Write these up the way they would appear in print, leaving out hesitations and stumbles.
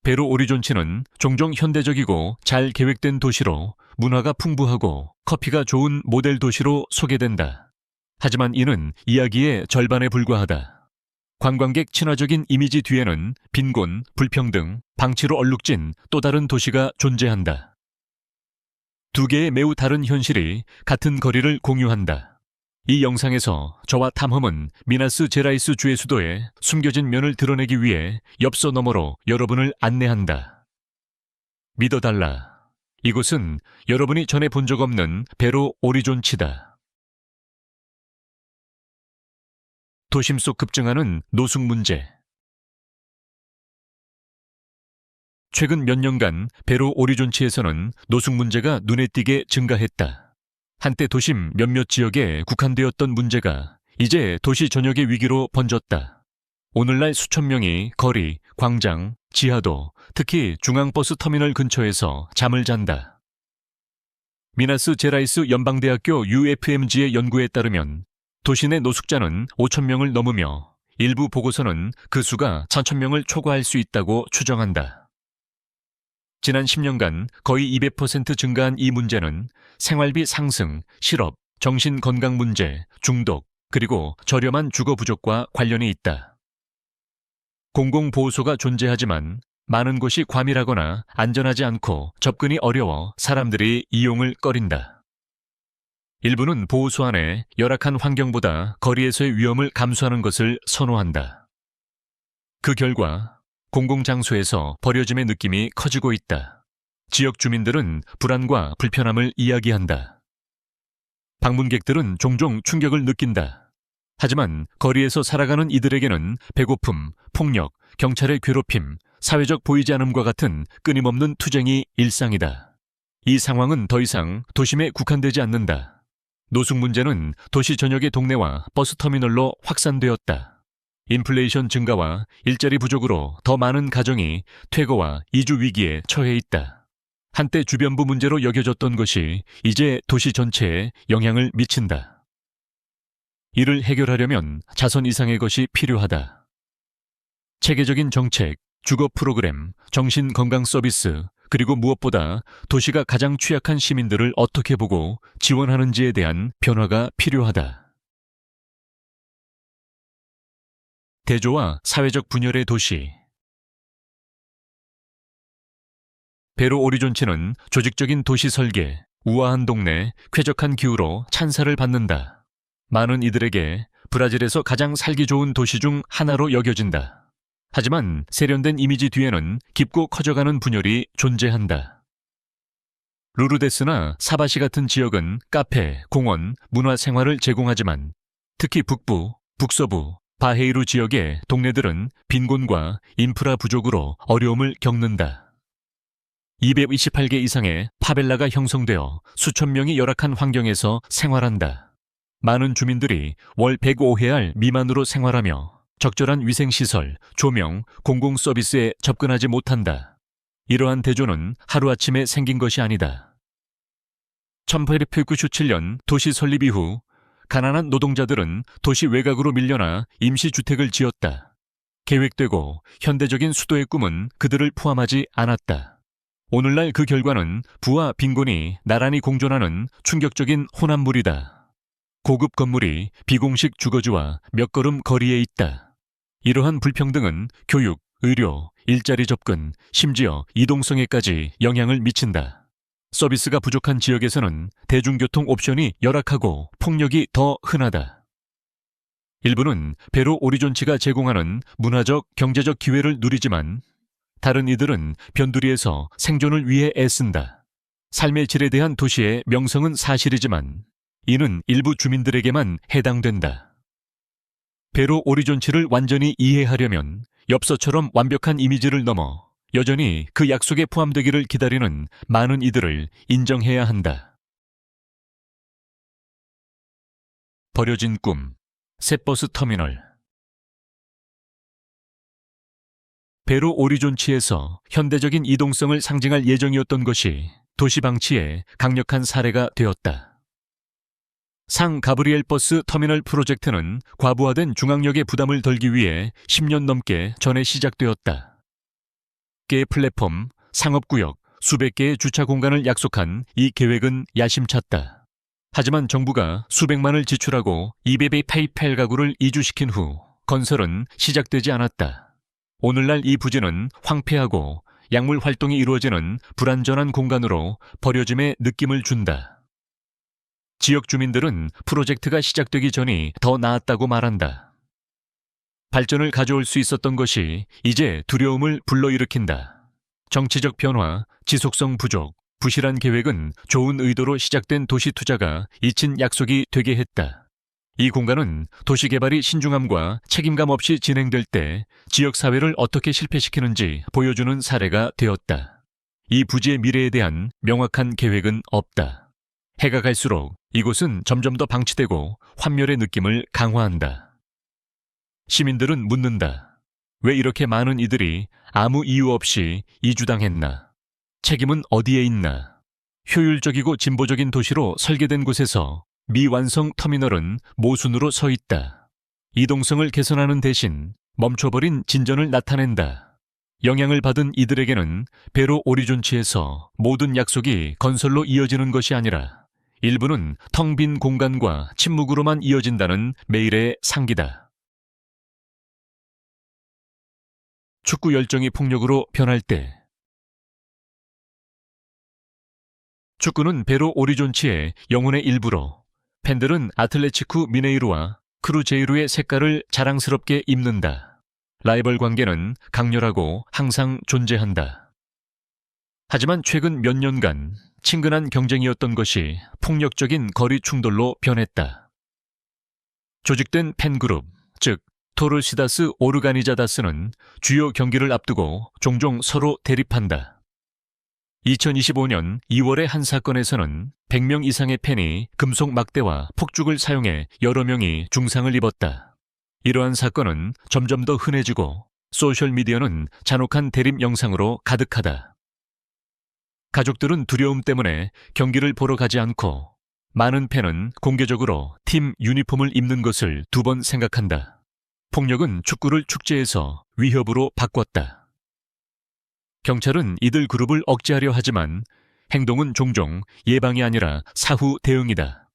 베로 오리존치는 종종 현대적이고 잘 계획된 도시로 문화가 풍부하고 커피가 좋은 모델 도시로 소개된다. 하지만 이는 이야기의 절반에 불과하다. 관광객 친화적인 이미지 뒤에는 빈곤, 불평등, 방치로 얼룩진 또 다른 도시가 존재한다. 두 개의 매우 다른 현실이 같은 거리를 공유한다. 이 영상에서 저와 탐험은 미나스 제라이스 주의 수도에 숨겨진 면을 드러내기 위해 엽서 너머로 여러분을 안내한다. 믿어달라. 이곳은 여러분이 전에 본 적 없는 베로 오리존치다. 도심 속 급증하는 노숙 문제. 최근 몇 년간 베로 오리존치에서는 노숙 문제가 눈에 띄게 증가했다. 한때 도심 몇몇 지역에 국한되었던 문제가 이제 도시 전역의 위기로 번졌다. 오늘날 수천 명이 거리, 광장, 지하도, 특히 중앙버스 터미널 근처에서 잠을 잔다. 미나스 제라이스 연방대학교 UFMG의 연구에 따르면 도시 내 노숙자는 5천 명을 넘으며 일부 보고서는 그 수가 1,000명을 초과할 수 있다고 추정한다. 지난 10년간 거의 200% 증가한 이 문제는 생활비 상승, 실업, 정신건강 문제, 중독, 그리고 저렴한 주거 부족과 관련이 있다. 공공보호소가 존재하지만 많은 곳이 과밀하거나 안전하지 않고 접근이 어려워 사람들이 이용을 꺼린다. 일부는 보호소 안에 열악한 환경보다 거리에서의 위험을 감수하는 것을 선호한다. 그 결과 공공장소에서 버려짐의 느낌이 커지고 있다. 지역 주민들은 불안과 불편함을 이야기한다. 방문객들은 종종 충격을 느낀다. 하지만 거리에서 살아가는 이들에게는 배고픔, 폭력, 경찰의 괴롭힘, 사회적 보이지 않음과 같은 끊임없는 투쟁이 일상이다. 이 상황은 더 이상 도심에 국한되지 않는다. 노숙 문제는 도시 전역의 동네와 버스터미널로 확산되었다. 인플레이션 증가와 일자리 부족으로 더 많은 가정이 퇴거와 이주 위기에 처해 있다. 한때 주변부 문제로 여겨졌던 것이 이제 도시 전체에 영향을 미친다. 이를 해결하려면 자선 이상의 것이 필요하다. 체계적인 정책, 주거 프로그램, 정신건강 서비스, 그리고 무엇보다 도시가 가장 취약한 시민들을 어떻게 보고 지원하는지에 대한 변화가 필요하다. 대조와 사회적 분열의 도시. 베로 오리존치는 조직적인 도시 설계, 우아한 동네, 쾌적한 기후로 찬사를 받는다. 많은 이들에게 브라질에서 가장 살기 좋은 도시 중 하나로 여겨진다. 하지만 세련된 이미지 뒤에는 깊고 커져가는 분열이 존재한다. 루르데스나 사바시 같은 지역은 카페, 공원, 문화생활을 제공하지만 특히 북부, 북서부, 바헤이루 지역의 동네들은 빈곤과 인프라 부족으로 어려움을 겪는다. 228개 이상의 파벨라가 형성되어 수천 명이 열악한 환경에서 생활한다. 많은 주민들이 월 105회알 미만으로 생활하며 적절한 위생시설, 조명, 공공서비스에 접근하지 못한다. 이러한 대조는 하루아침에 생긴 것이 아니다. 1897년 도시 설립 이후 가난한 노동자들은 도시 외곽으로 밀려나 임시주택을 지었다. 계획되고 현대적인 수도의 꿈은 그들을 포함하지 않았다. 오늘날 그 결과는 부와 빈곤이 나란히 공존하는 충격적인 혼합물이다. 고급 건물이 비공식 주거지와 몇 걸음 거리에 있다. 이러한 불평등은 교육, 의료, 일자리 접근, 심지어 이동성에까지 영향을 미친다. 서비스가 부족한 지역에서는 대중교통 옵션이 열악하고 폭력이 더 흔하다. 일부는 베로 오리존치가 제공하는 문화적, 경제적 기회를 누리지만 다른 이들은 변두리에서 생존을 위해 애쓴다. 삶의 질에 대한 도시의 명성은 사실이지만 이는 일부 주민들에게만 해당된다. 베로 오리존치를 완전히 이해하려면 엽서처럼 완벽한 이미지를 넘어 여전히 그 약속에 포함되기를 기다리는 많은 이들을 인정해야 한다. 버려진 꿈, 셋버스 터미널. 베로 오리존치에서 현대적인 이동성을 상징할 예정이었던 것이 도시 방치의 강력한 사례가 되었다. 상 가브리엘 버스 터미널 프로젝트는 과부하된 중앙역의 부담을 덜기 위해 10년 넘게 전에 시작되었다. 수백 개의 플랫폼, 상업구역, 수백 개의 주차 공간을 약속한 이 계획은 야심찼다. 하지만 정부가 수백만을 지출하고 200의 페이팔 가구를 이주시킨 후 건설은 시작되지 않았다. 오늘날 이 부지는 황폐하고 약물 활동이 이루어지는 불안전한 공간으로 버려짐의 느낌을 준다. 지역 주민들은 프로젝트가 시작되기 전이 더 나았다고 말한다. 발전을 가져올 수 있었던 것이 이제 두려움을 불러일으킨다. 정치적 변화, 지속성 부족, 부실한 계획은 좋은 의도로 시작된 도시 투자가 잊힌 약속이 되게 했다. 이 공간은 도시개발이 신중함과 책임감 없이 진행될 때 지역사회를 어떻게 실패시키는지 보여주는 사례가 되었다. 이 부지의 미래에 대한 명확한 계획은 없다. 해가 갈수록 이곳은 점점 더 방치되고 환멸의 느낌을 강화한다. 시민들은 묻는다. 왜 이렇게 많은 이들이 아무 이유 없이 이주당했나? 책임은 어디에 있나? 효율적이고 진보적인 도시로 설계된 곳에서 미완성 터미널은 모순으로 서 있다. 이동성을 개선하는 대신 멈춰버린 진전을 나타낸다. 영향을 받은 이들에게는 베로 오리존치에서 모든 약속이 건설로 이어지는 것이 아니라 일부는 텅 빈 공간과 침묵으로만 이어진다는 매일의 상기다. 축구 열정이 폭력으로 변할 때 축구는 베로 오리존치의 영혼의 일부로 팬들은 아틀레티쿠 미네이루와 크루제이루의 색깔을 자랑스럽게 입는다. 라이벌 관계는 강렬하고 항상 존재한다. 하지만 최근 몇 년간 친근한 경쟁이었던 것이 폭력적인 거리 충돌로 변했다. 조직된 팬그룹, 즉 토르시다스 오르가니자다스는 주요 경기를 앞두고 종종 서로 대립한다. 2025년 2월의 한 사건에서는 100명 이상의 팬이 금속 막대와 폭죽을 사용해 여러 명이 중상을 입었다. 이러한 사건은 점점 더 흔해지고 소셜미디어는 잔혹한 대립 영상으로 가득하다. 가족들은 두려움 때문에 경기를 보러 가지 않고 많은 팬은 공개적으로 팀 유니폼을 입는 것을 2번 생각한다. 폭력은 축구를 축제에서 위협으로 바꿨다. 경찰은 이들 그룹을 억제하려 하지만 행동은 종종 예방이 아니라 사후 대응이다.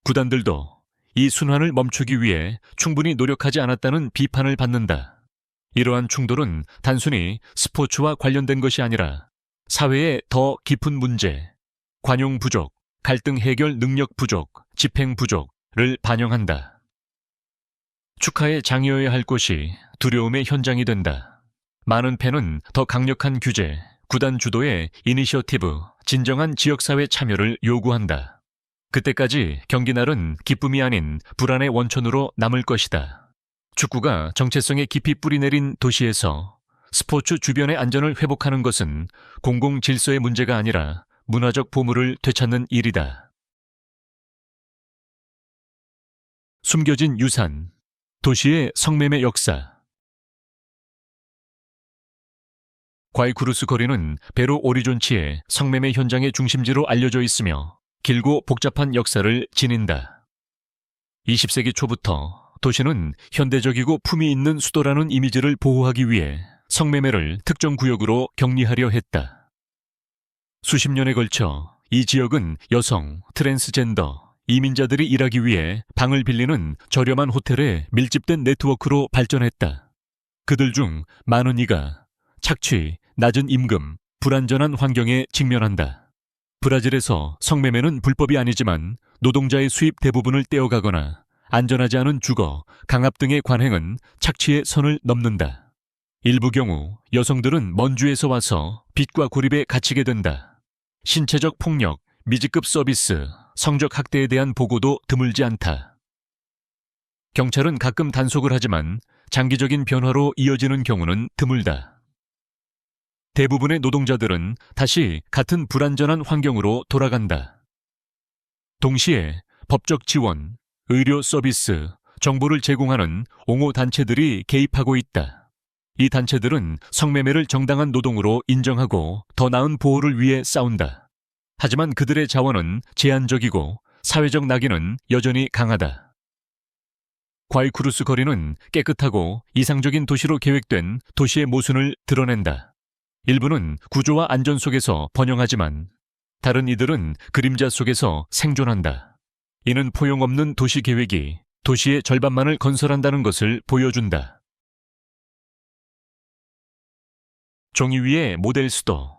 구단들도 이 순환을 멈추기 위해 충분히 노력하지 않았다는 비판을 받는다. 이러한 충돌은 단순히 스포츠와 관련된 것이 아니라 사회의 더 깊은 문제, 관용 부족, 갈등 해결 능력 부족, 집행 부족을 반영한다. 축하에 장이어야 할 곳이 두려움의 현장이 된다. 많은 팬은 더 강력한 규제, 구단 주도의 이니셔티브, 진정한 지역사회 참여를 요구한다. 그때까지 경기날은 기쁨이 아닌 불안의 원천으로 남을 것이다. 축구가 정체성에 깊이 뿌리내린 도시에서 스포츠 주변의 안전을 회복하는 것은 공공 질서의 문제가 아니라 문화적 보물을 되찾는 일이다. 숨겨진 유산, 도시의 성매매 역사. 과이쿠루스 거리는 베로 오리존치의 성매매 현장의 중심지로 알려져 있으며 길고 복잡한 역사를 지닌다. 20세기 초부터 도시는 현대적이고 품위 있는 수도라는 이미지를 보호하기 위해 성매매를 특정 구역으로 격리하려 했다. 수십 년에 걸쳐 이 지역은 여성, 트랜스젠더, 이민자들이 일하기 위해 방을 빌리는 저렴한 호텔의 밀집된 네트워크로 발전했다. 그들 중 많은 이가 착취, 낮은 임금, 불안전한 환경에 직면한다. 브라질에서 성매매는 불법이 아니지만 노동자의 수입 대부분을 떼어가거나 안전하지 않은 주거, 강압 등의 관행은 착취의 선을 넘는다. 일부 경우 여성들은 먼 주에서 와서 빚과 고립에 갇히게 된다. 신체적 폭력, 미지급 서비스, 성적 학대에 대한 보고도 드물지 않다. 경찰은 가끔 단속을 하지만 장기적인 변화로 이어지는 경우는 드물다. 대부분의 노동자들은 다시 같은 불안전한 환경으로 돌아간다. 동시에 법적 지원, 의료 서비스, 정보를 제공하는 옹호 단체들이 개입하고 있다. 이 단체들은 성매매를 정당한 노동으로 인정하고 더 나은 보호를 위해 싸운다. 하지만 그들의 자원은 제한적이고 사회적 낙인은 여전히 강하다. 과이쿠루스 거리는 깨끗하고 이상적인 도시로 계획된 도시의 모순을 드러낸다. 일부는 구조와 안전 속에서 번영하지만 다른 이들은 그림자 속에서 생존한다. 이는 포용없는 도시 계획이 도시의 절반만을 건설한다는 것을 보여준다. 종이 위의 모델 수도.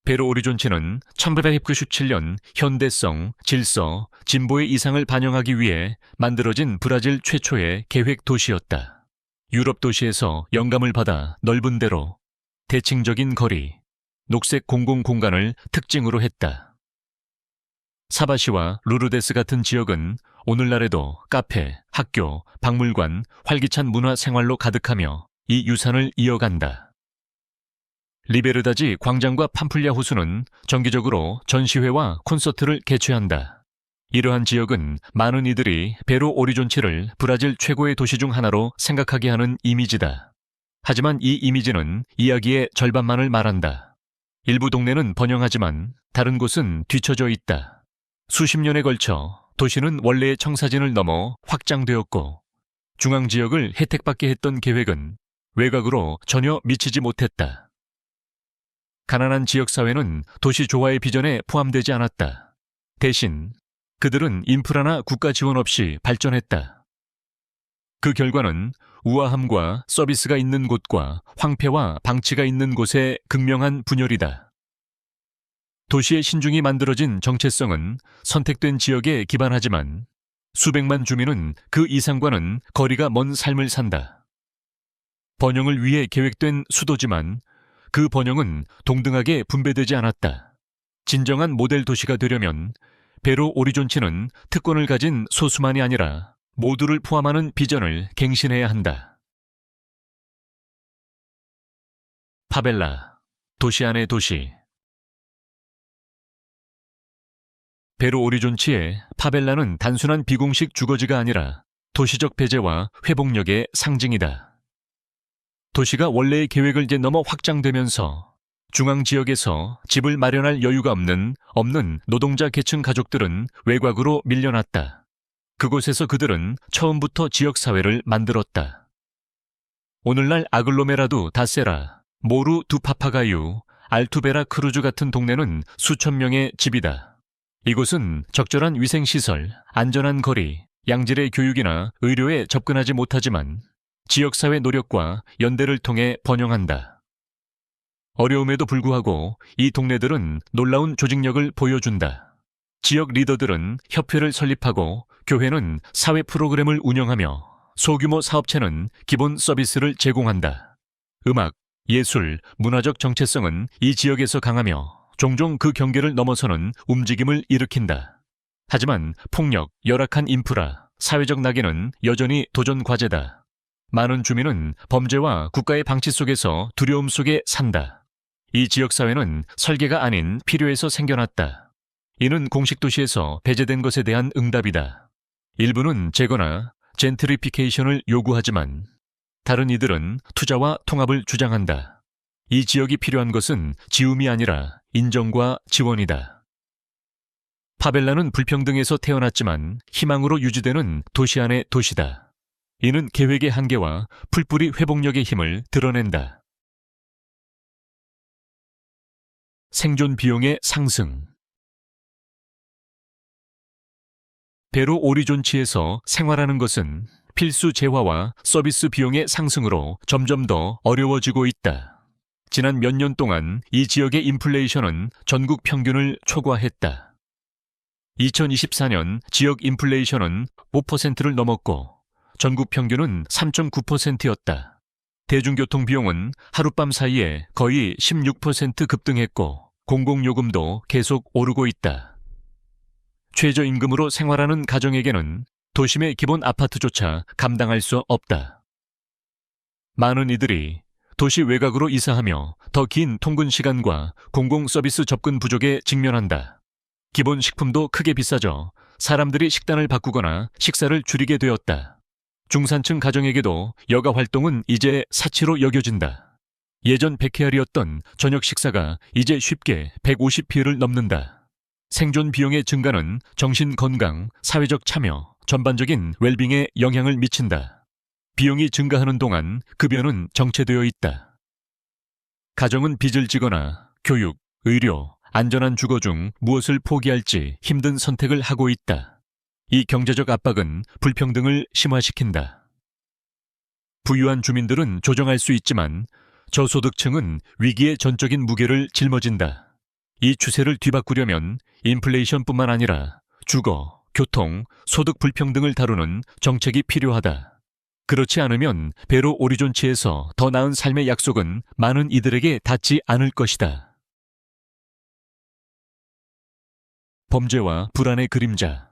베로 오리존치는 1897년 현대성, 질서, 진보의 이상을 반영하기 위해 만들어진 브라질 최초의 계획 도시였다. 유럽 도시에서 영감을 받아 넓은 대로, 대칭적인 거리, 녹색 공공공간을 특징으로 했다. 사바시와 루르데스 같은 지역은 오늘날에도 카페, 학교, 박물관, 활기찬 문화 생활로 가득하며 이 유산을 이어간다. 리베르다지 광장과 팜플리아 호수는 정기적으로 전시회와 콘서트를 개최한다. 이러한 지역은 많은 이들이 베로 오리존치를 브라질 최고의 도시 중 하나로 생각하게 하는 이미지다. 하지만 이 이미지는 이야기의 절반만을 말한다. 일부 동네는 번영하지만 다른 곳은 뒤처져 있다. 수십 년에 걸쳐 도시는 원래의 청사진을 넘어 확장되었고 중앙지역을 혜택받게 했던 계획은 외곽으로 전혀 미치지 못했다. 가난한 지역사회는 도시 조화의 비전에 포함되지 않았다. 대신 그들은 인프라나 국가 지원 없이 발전했다. 그 결과는 우아함과 서비스가 있는 곳과 황폐와 방치가 있는 곳의 극명한 분열이다. 도시의 신중히 만들어진 정체성은 선택된 지역에 기반하지만 수백만 주민은 그 이상과는 거리가 먼 삶을 산다. 번영을 위해 계획된 수도지만 그 번영은 동등하게 분배되지 않았다. 진정한 모델 도시가 되려면 베로 오리존치는 특권을 가진 소수만이 아니라 모두를 포함하는 비전을 갱신해야 한다. 파벨라, 도시 안의 도시. 베로 오리존치의 파벨라는 단순한 비공식 주거지가 아니라 도시적 배제와 회복력의 상징이다. 도시가 원래의 계획을 넘어 확장되면서 중앙 지역에서 집을 마련할 여유가 없는 노동자 계층 가족들은 외곽으로 밀려났다. 그곳에서 그들은 처음부터 지역사회를 만들었다. 오늘날 아글로메라두 다세라, 모루 두 파파가유, 알투베라 크루즈 같은 동네는 수천 명의 집이다. 이곳은 적절한 위생시설, 안전한 거리, 양질의 교육이나 의료에 접근하지 못하지만 지역사회 노력과 연대를 통해 번영한다. 어려움에도 불구하고 이 동네들은 놀라운 조직력을 보여준다. 지역 리더들은 협회를 설립하고 교회는 사회 프로그램을 운영하며 소규모 사업체는 기본 서비스를 제공한다. 음악, 예술, 문화적 정체성은 이 지역에서 강하며 종종 그 경계를 넘어서는 움직임을 일으킨다. 하지만 폭력, 열악한 인프라, 사회적 낙인은 여전히 도전 과제다. 많은 주민은 범죄와 국가의 방치 속에서 두려움 속에 산다. 이 지역사회는 설계가 아닌 필요에서 생겨났다. 이는 공식 도시에서 배제된 것에 대한 응답이다. 일부는 재거나 젠트리피케이션을 요구하지만 다른 이들은 투자와 통합을 주장한다. 이 지역이 필요한 것은 지움이 아니라 인정과 지원이다. 파벨라는 불평등에서 태어났지만 희망으로 유지되는 도시 안의 도시다. 이는 계획의 한계와 풀뿌리 회복력의 힘을 드러낸다. 생존 비용의 상승. 베로 오리존치에서 생활하는 것은 필수 재화와 서비스 비용의 상승으로 점점 더 어려워지고 있다. 지난 몇 년 동안 이 지역의 인플레이션은 전국 평균을 초과했다. 2024년 지역 인플레이션은 5%를 넘었고 전국 평균은 3.9%였다. 대중교통 비용은 하룻밤 사이에 거의 16% 급등했고 공공요금도 계속 오르고 있다. 최저임금으로 생활하는 가정에게는 도심의 기본 아파트조차 감당할 수 없다. 많은 이들이 도시 외곽으로 이사하며 더 긴 통근 시간과 공공서비스 접근 부족에 직면한다. 기본 식품도 크게 비싸져 사람들이 식단을 바꾸거나 식사를 줄이게 되었다. 중산층 가정에게도 여가 활동은 이제 사치로 여겨진다. 예전 100캐알이었던 저녁 식사가 이제 쉽게 150피를 넘는다. 생존 비용의 증가는 정신 건강, 사회적 참여, 전반적인 웰빙에 영향을 미친다. 비용이 증가하는 동안 급여는 정체되어 있다. 가정은 빚을 지거나 교육, 의료, 안전한 주거 중 무엇을 포기할지 힘든 선택을 하고 있다. 이 경제적 압박은 불평등을 심화시킨다. 부유한 주민들은 조정할 수 있지만 저소득층은 위기의 전적인 무게를 짊어진다. 이 추세를 뒤바꾸려면 인플레이션뿐만 아니라 주거, 교통, 소득 불평등을 다루는 정책이 필요하다. 그렇지 않으면 베로 오리존치에서 더 나은 삶의 약속은 많은 이들에게 닿지 않을 것이다. 범죄와 불안의 그림자.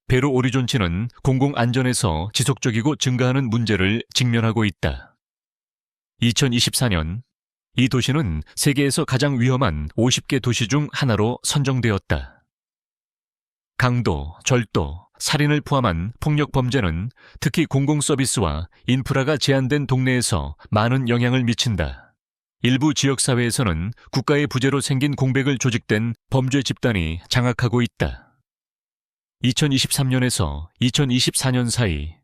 베로 오리존치는 공공안전에서 지속적이고 증가하는 문제를 직면하고 있다. 2024년 이 도시는 세계에서 가장 위험한 50개 도시 중 하나로 선정되었다. 강도, 절도, 살인을 포함한 폭력 범죄는 특히 공공서비스와 인프라가 제한된 동네에서 많은 영향을 미친다. 일부 지역사회에서는 국가의 부재로 생긴 공백을 조직된 범죄 집단이 장악하고 있다. 2023년에서 2024년 사이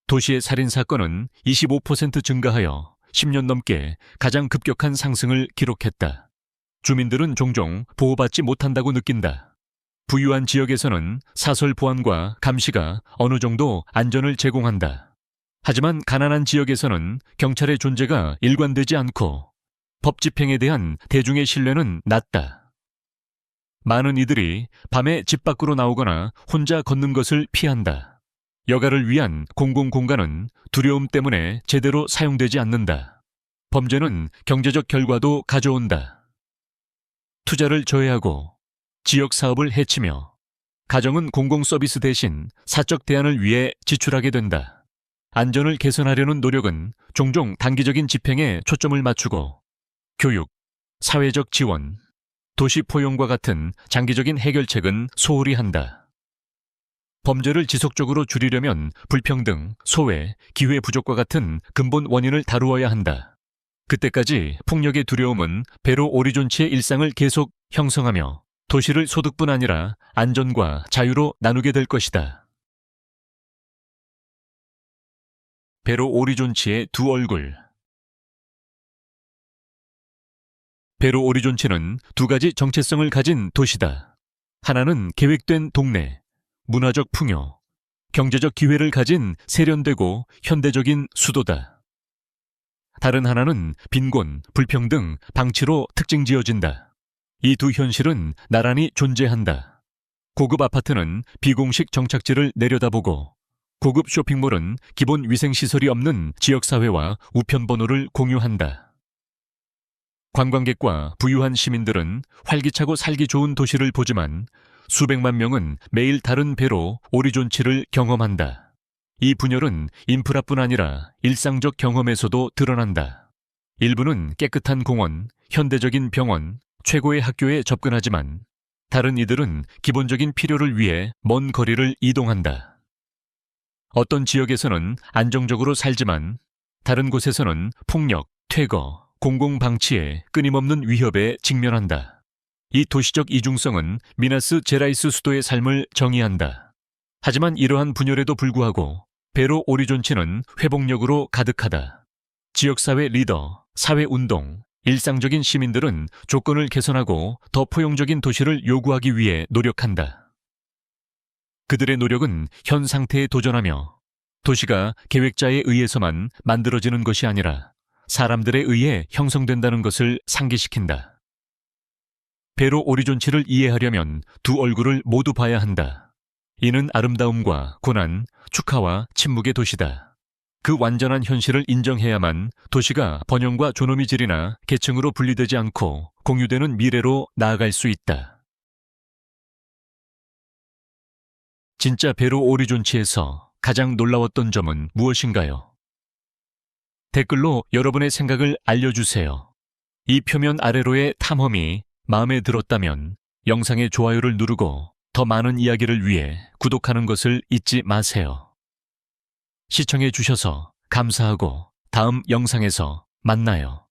도시의 살인사건은 25% 증가하여 10년 넘게 가장 급격한 상승을 기록했다. 주민들은 종종 보호받지 못한다고 느낀다. 부유한 지역에서는 사설 보안과 감시가 어느 정도 안전을 제공한다. 하지만 가난한 지역에서는 경찰의 존재가 일관되지 않고 법 집행에 대한 대중의 신뢰는 낮다. 많은 이들이 밤에 집 밖으로 나오거나 혼자 걷는 것을 피한다. 여가를 위한 공공공간은 두려움 때문에 제대로 사용되지 않는다. 범죄는 경제적 결과도 가져온다. 투자를 저해하고 지역 사업을 해치며 가정은 공공서비스 대신 사적 대안을 위해 지출하게 된다. 안전을 개선하려는 노력은 종종 단기적인 집행에 초점을 맞추고 교육, 사회적 지원, 도시 포용과 같은 장기적인 해결책은 소홀히 한다. 범죄를 지속적으로 줄이려면 불평등, 소외, 기회 부족과 같은 근본 원인을 다루어야 한다. 그때까지 폭력의 두려움은 베로 오리존치의 일상을 계속 형성하며 도시를 소득뿐 아니라 안전과 자유로 나누게 될 것이다. 베로 오리존치의 두 얼굴. 베로 오리존치는 두 가지 정체성을 가진 도시다. 하나는 계획된 동네, 문화적 풍요, 경제적 기회를 가진 세련되고 현대적인 수도다. 다른 하나는 빈곤, 불평등, 방치로 특징 지어진다. 이 두 현실은 나란히 존재한다. 고급 아파트는 비공식 정착지를 내려다보고 고급 쇼핑몰은 기본 위생시설이 없는 지역사회와 우편번호를 공유한다. 관광객과 부유한 시민들은 활기차고 살기 좋은 도시를 보지만 수백만 명은 매일 다른 배로 오리존치를 경험한다. 이 분열은 인프라뿐 아니라 일상적 경험에서도 드러난다. 일부는 깨끗한 공원, 현대적인 병원, 최고의 학교에 접근하지만 다른 이들은 기본적인 필요를 위해 먼 거리를 이동한다. 어떤 지역에서는 안정적으로 살지만 다른 곳에서는 폭력, 퇴거, 공공방치에 끊임없는 위협에 직면한다. 이 도시적 이중성은 미나스 제라이스 수도의 삶을 정의한다. 하지만 이러한 분열에도 불구하고 베로 오리존치는 회복력으로 가득하다. 지역사회 리더, 사회운동, 일상적인 시민들은 조건을 개선하고 더 포용적인 도시를 요구하기 위해 노력한다. 그들의 노력은 현 상태에 도전하며 도시가 계획자에 의해서만 만들어지는 것이 아니라 사람들에 의해 형성된다는 것을 상기시킨다. 베로 오리존치를 이해하려면 두 얼굴을 모두 봐야 한다. 이는 아름다움과 고난, 축하와 침묵의 도시다. 그 완전한 현실을 인정해야만 도시가 번영과 존엄의 질이나 계층으로 분리되지 않고 공유되는 미래로 나아갈 수 있다. 진짜 베로 오리존치에서 가장 놀라웠던 점은 무엇인가요? 댓글로 여러분의 생각을 알려주세요. 이 표면 아래로의 탐험이 마음에 들었다면 영상의 좋아요를 누르고 더 많은 이야기를 위해 구독하는 것을 잊지 마세요. 시청해 주셔서 감사하고 다음 영상에서 만나요.